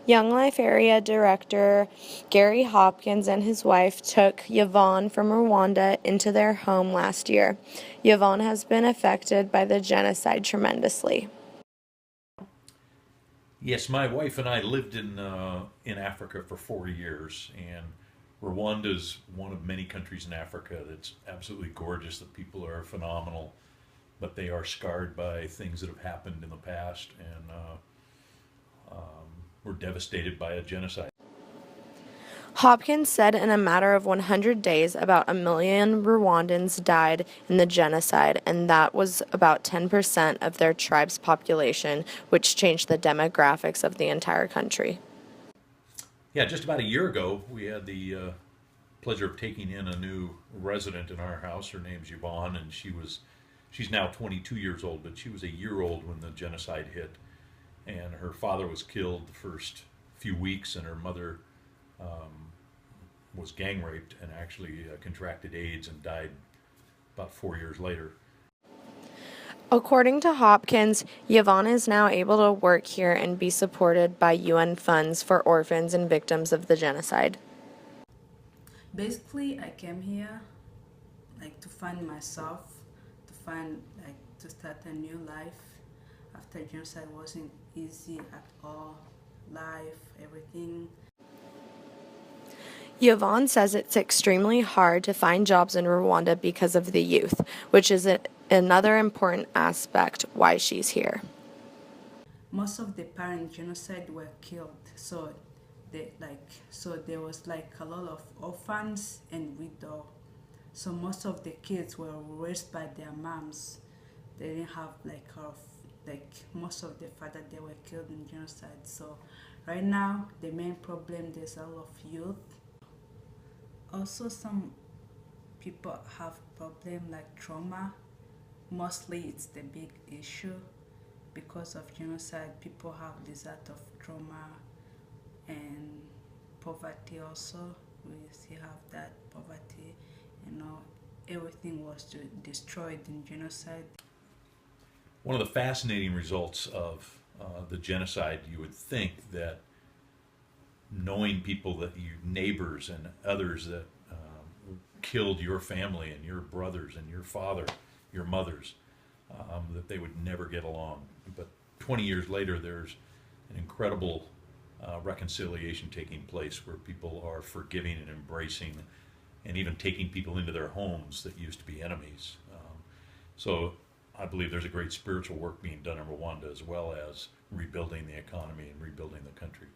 Young Life Area Director Gary Hopkins and his wife took Yvonne from Rwanda into their home last year. Yvonne has been affected by the genocide tremendously. Yes, my wife and I lived in Africa for 4 years, and Rwanda is one of many countries in Africa that's absolutely gorgeous. The people are phenomenal, but they are scarred by things that have happened in the past, and were devastated by a genocide. Hopkins said in a matter of 100 days, about 1 million Rwandans died in the genocide, and that was about 10% of their tribe's population, which changed the demographics of the entire country. Yeah, just about a year ago, we had the pleasure of taking in a new resident in our house. Her name's Yvonne, and she's now 22 years old, but she was a year old when the genocide hit, and her father was killed the first few weeks, and her mother was gang raped and actually contracted AIDS and died about 4 years later. According to Hopkins, Yvonne is now able to work here and be supported by UN funds for orphans and victims of the genocide. Basically, I came here like to find myself, to find like to start a new life. After genocide wasn't easy at all. Life, everything. Yvonne says it's extremely hard to find jobs in Rwanda because of the youth, which is another important aspect why she's here. Most of the parent genocide were killed, so there was like a lot of orphans and widow. So most of the kids were raised by their moms. They didn't have like most of the father they were killed in genocide. So right now the main problem there's a lot of youth. Also some people have problem like trauma. Mostly it's the big issue because of genocide. People have this sort of trauma and poverty also. We still have that poverty, everything was destroyed in genocide. One of the fascinating results of the genocide, you would think that knowing people that you neighbors and others that killed your family and your brothers and your father, your mothers, that they would never get along. But 20 years later, there's an incredible reconciliation taking place where people are forgiving and embracing and even taking people into their homes that used to be enemies. So I believe there's a great spiritual work being done in Rwanda as well as rebuilding the economy and rebuilding the country.